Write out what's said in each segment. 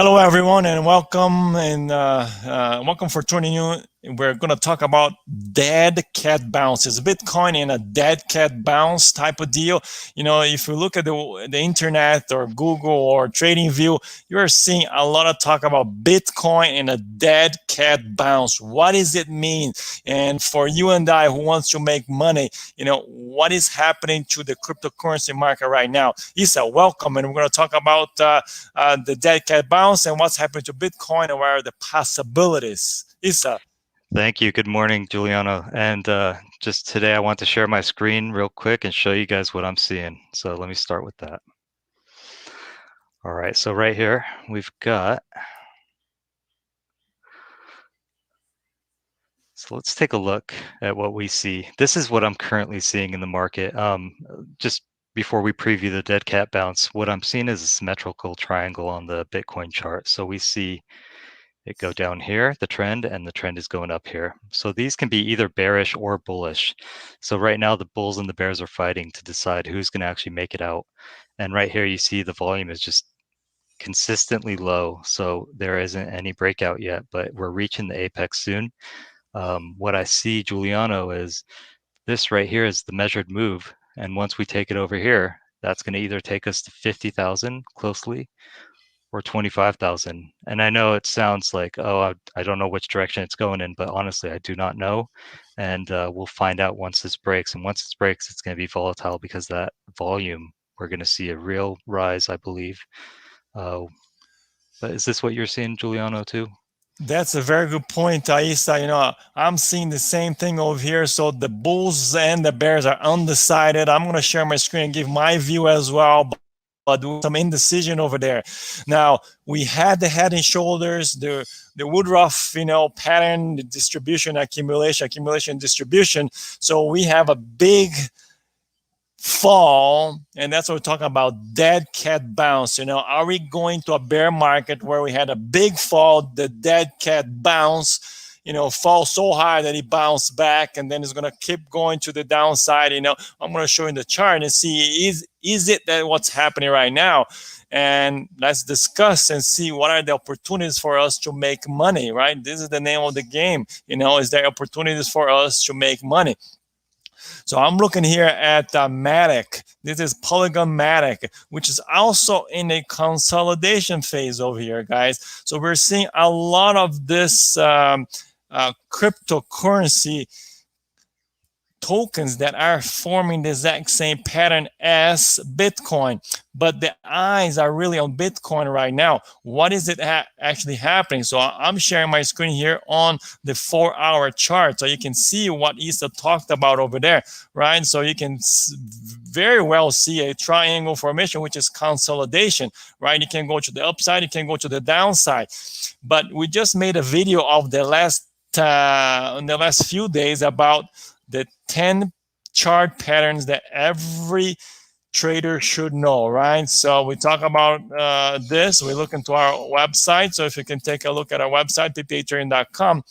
Hello, everyone, and welcome for tuning in. We're going to talk about dead cat bounces, Bitcoin in a dead cat bounce type of deal. If you look at the internet or Google or TradingView, you're seeing a lot of talk about Bitcoin in a dead cat bounce. What does it mean? And for you and I who wants to make money, what is happening to the cryptocurrency market right now? Isa, welcome, and we're going to talk about the dead cat bounce and what's happening to Bitcoin and what are the possibilities. Isa. Thank you. Good morning, Giuliano. And just today, I want to share my screen real quick and show you guys what I'm seeing. So let me start with that. All right, so right here, we've got... So let's take a look at what we see. This is what I'm currently seeing in the market. Just before we preview the dead cat bounce, what I'm seeing is a symmetrical triangle on the Bitcoin chart. So we see it go down here, the trend, and the trend is going up here. So these can be either bearish or bullish. So right now the bulls and the bears are fighting to decide who's going to actually make it out. And right here you see the volume is just consistently low. So there isn't any breakout yet, but we're reaching the apex soon. What I see, Giuliano, is this right here is the measured move. And once we take it over here, that's going to either take us to 50,000 closely or 25,000. And I know it sounds like, oh, I don't know which direction it's going in, but honestly, I do not know. And we'll find out once this breaks. And once this breaks, it's going to be volatile because that volume, we're going to see a real rise, I believe. But is this what you're seeing, Giuliano, too? That's a very good point, Isa. I'm seeing the same thing over here. So the bulls and the bears are undecided. I'm going to share my screen and give my view as well. But with some indecision over there. Now, we had the head and shoulders, the Woodruff, pattern, the distribution, accumulation, distribution. So we have a big fall, and that's what we're talking about, dead cat bounce. Are we going to a bear market where we had a big fall, the dead cat bounce, fall so high that it bounced back, and then it's going to keep going to the downside? I'm going to show you the chart and see, is it that what's happening right now? And let's discuss and see what are the opportunities for us to make money, right? This is the name of the game. Is there opportunities for us to make money? So I'm looking here at Matic. This is Polygon Matic, which is also in a consolidation phase over here, guys. So we're seeing a lot of this cryptocurrency tokens that are forming the exact same pattern as Bitcoin, but the eyes are really on Bitcoin right now. What is it actually happening? So I'm sharing my screen here on the 4-hour chart, so you can see what Isa talked about over there, right? So you can very well see a triangle formation, which is consolidation, right? You can go to the upside, you can go to the downside, but we just made a video of the last in the last few days about the 10 chart patterns that every trader should know, right? So we talk about this. We look into our website. So if you can take a look at our website, ppatrading.com,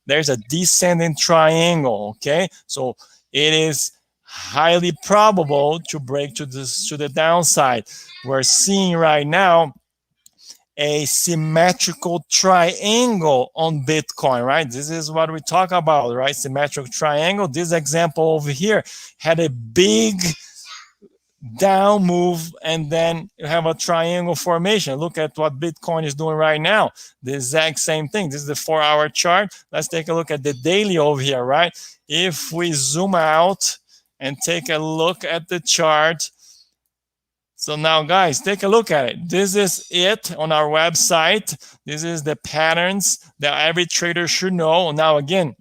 there's a descending triangle, okay? So it is highly probable to break to the downside. We're seeing right now a symmetrical triangle on Bitcoin, right? This is what we talk about, right? Symmetrical triangle. This example over here had a big down move, and then you have a triangle formation. Look at what Bitcoin is doing right now. The exact same thing. This is the 4-hour chart. Let's take a look at the daily over here, right? If we zoom out and take a look at the chart, so now, guys, take a look at it. This is it on our website. This is the patterns that every trader should know. Now, again,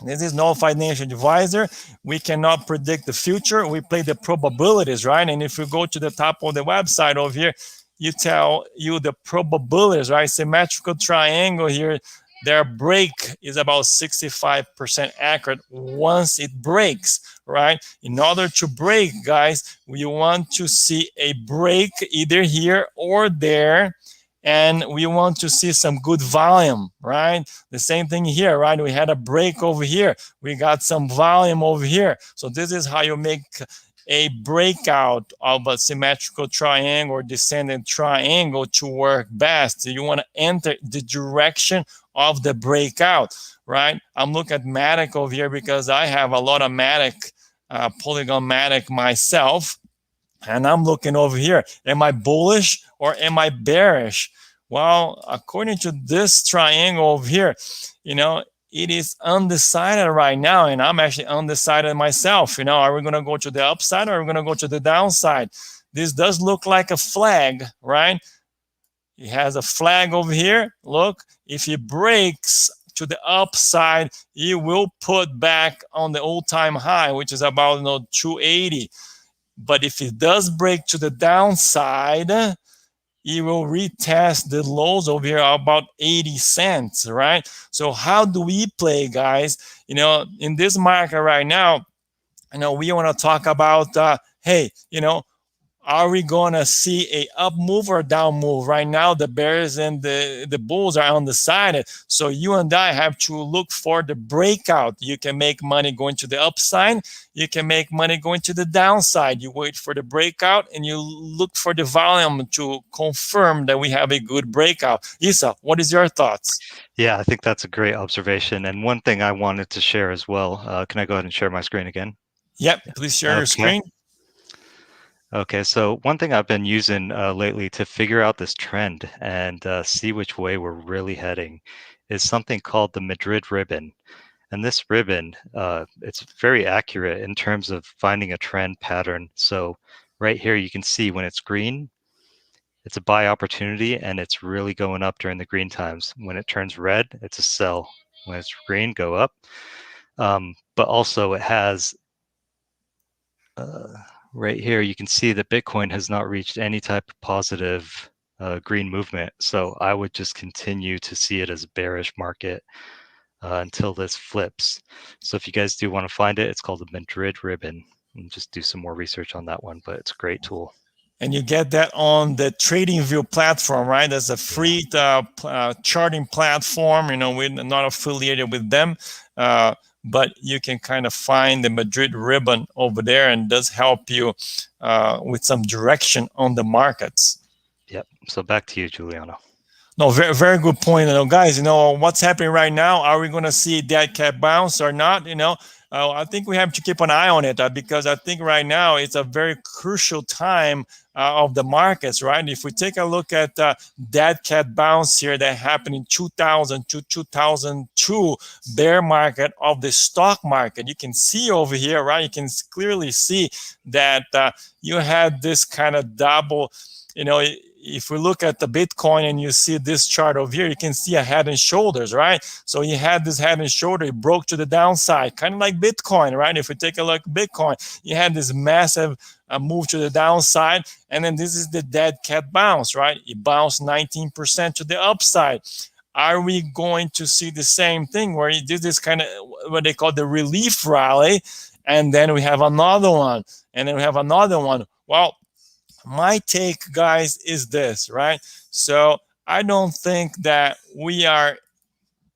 this is no financial advisor. We cannot predict the future. We play the probabilities, right? And if you go to the top of the website over here, you tell you the probabilities, right? Symmetrical triangle here. Their break is about 65% accurate once it breaks, right? In order to break, guys, we want to see a break either here or there, and we want to see some good volume, right? The same thing here, right? We had a break over here. We got some volume over here. So this is how you make a breakout of a symmetrical triangle or descending triangle to work best. You want to enter the direction of the breakout, right? I'm looking at Matic over here because I have a lot of Matic, Polygon Matic myself. And I'm looking over here. Am I bullish or am I bearish? Well, according to this triangle over here, you know, it is undecided right now. And I'm actually undecided myself. You know, are we going to go to the upside or are we going to go to the downside? This does look like a flag, right? It has a flag over here. Look, if it breaks to the upside, it will put back on the all-time high, which is about 280. But if it does break to the downside, it will retest the lows over here about 80 cents, right? So how do we play, guys? You know, in this market right now, you know, we want to talk about, hey, you know, are we going to see a up move or down move? Right now, the bears and the bulls are undecided. So you and I have to look for the breakout. You can make money going to the upside. You can make money going to the downside. You wait for the breakout and you look for the volume to confirm that we have a good breakout. Isa, what is your thoughts? Yeah, I think that's a great observation. And one thing I wanted to share as well. Can I go ahead and share my screen again? Yep, please share your Okay. screen. Okay, so one thing I've been using lately to figure out this trend and see which way we're really heading is something called the Madrid ribbon. And this ribbon, it's very accurate in terms of finding a trend pattern. So right here, you can see when it's green, it's a buy opportunity and it's really going up during the green times. When it turns red, it's a sell. When it's green, go up. But also it has right here, you can see that Bitcoin has not reached any type of positive green movement. So I would just continue to see it as a bearish market until this flips. So if you guys do want to find it, it's called the Madrid ribbon. And just do some more research on that one, but it's a great tool. And you get that on the TradingView platform, right? That's a Yeah. free charting platform. You know, we're not affiliated with them, but you can kind of find the Madrid ribbon over there, and does help you with some direction on the markets. Yep. So back to you, Giuliano. No, very, very good point. You know, guys, you know, what's happening right now? Are we going to see that cat bounce or not? You know, I think we have to keep an eye on it because I think right now it's a very crucial time of the markets, right? If we take a look at that cat bounce here that happened in 2000 to 2002 bear market of the stock market, you can see over here, right? You can clearly see that you had this kind of double, you know, if we look at the Bitcoin and you see this chart over here, you can see a head and shoulders, right? So you had this head and shoulder, it broke to the downside, kind of like Bitcoin, right? If we take a look at Bitcoin, you had this massive move to the downside, and then this is the dead cat bounce, right? It bounced 19% to the upside. Are we going to see the same thing where it did this kind of what they call the relief rally, and then we have another one, and then we have another one? Well, my take, guys, is this, right? So I don't think that we are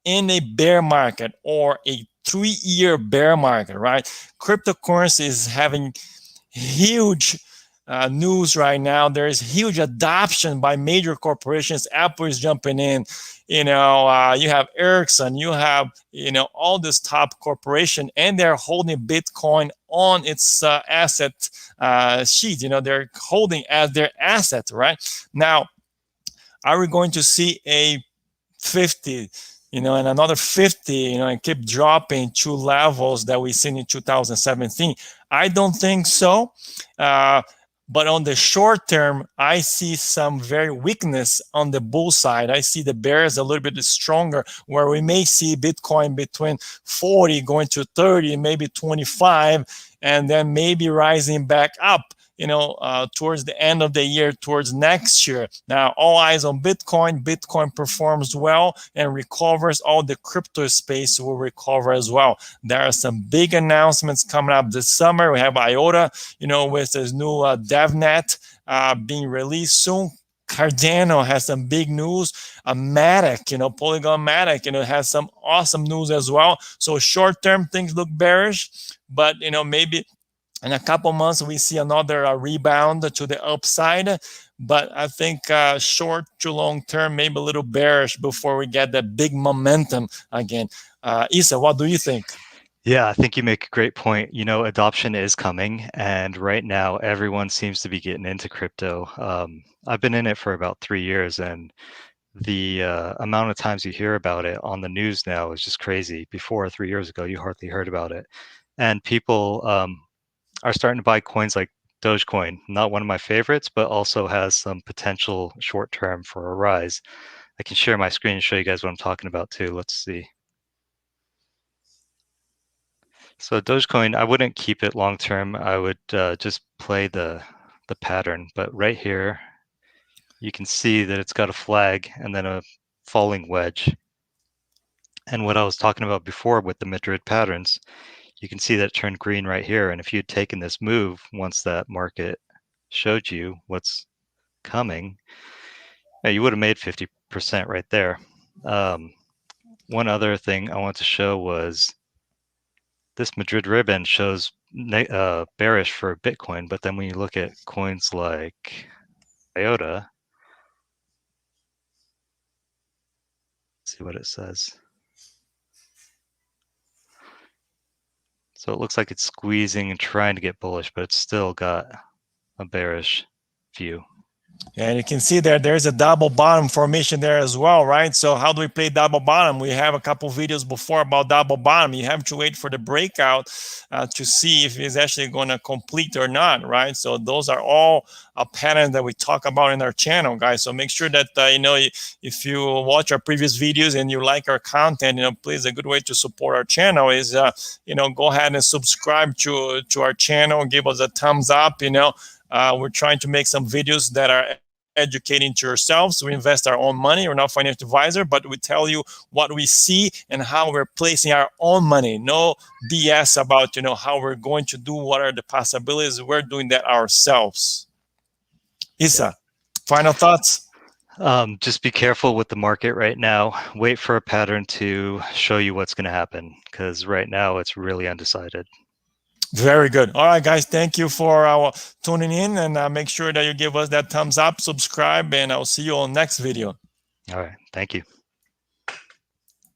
in a bear market or a 3-year bear market, right? Cryptocurrency is having huge news right now. There is huge adoption by major corporations. Apple is jumping in. You know, you have Ericsson, you have, you know, all this top corporation, and they're holding Bitcoin on its asset sheet. You know, they're holding as their asset, right? Now, are we going to see a 50, you know, and another 50, you know, and keep dropping to levels that we seen in 2017? I don't think so. But on the short term, I see some very weakness on the bull side. I see the bears a little bit stronger, where we may see Bitcoin between 40 going to 30, maybe 25, and then maybe rising back up, you know, towards the end of the year, towards next year. Now, all eyes on Bitcoin. Bitcoin performs well and recovers. All the crypto space will recover as well. There are some big announcements coming up this summer. We have IOTA, you know, with this new DevNet being released soon. Cardano has some big news. Matic, you know, Polygon Matic, you know, has some awesome news as well. So short term things look bearish, but, you know, maybe In a couple months, we see another rebound to the upside. But I think short to long term, maybe a little bearish before we get that big momentum again. Isa, what do you think? Yeah, I think you make a great point. Adoption is coming, and right now everyone seems to be getting into crypto. I've been in it for about 3 years, and the amount of times you hear about it on the news now is just crazy. Before 3 years ago, you hardly heard about it, and people are starting to buy coins like Dogecoin. Not one of my favorites, but also has some potential short term for a rise. I can share my screen and show you guys what I'm talking about too. Let's see. So Dogecoin, I wouldn't keep it long term. I would just play the pattern. But right here, you can see that it's got a flag and then a falling wedge. And what I was talking about before with the Madrid patterns, you can see that it turned green right here. And if you'd taken this move once that market showed you what's coming, you would have made 50% right there. One other thing I want to show was this Madrid ribbon shows bearish for Bitcoin, but then when you look at coins like IOTA, see what it says. So it looks like it's squeezing and trying to get bullish, but it's still got a bearish view. And you can see there's a double bottom formation there as well, right? So how do we play double bottom? We have a couple videos before about double bottom. You have to wait for the breakout to see if it's actually going to complete or not, right? So those are all a pattern that we talk about in our channel, guys. So make sure that, if you watch our previous videos and you like our content, please, a good way to support our channel is, go ahead and subscribe to our channel, give us a thumbs up, we're trying to make some videos that are educating to yourselves. We invest our own money. We're not financial advisor, but we tell you what we see and how we're placing our own money. No BS about, how we're going to do, what are the possibilities. We're doing that ourselves. Isa, final thoughts? Just be careful with the market right now. Wait for a pattern to show you what's going to happen, because right now it's really undecided. Very good. All right, guys. Thank you for tuning in, and make sure that you give us that thumbs up, subscribe, and I'll see you on next video. All right. Thank you.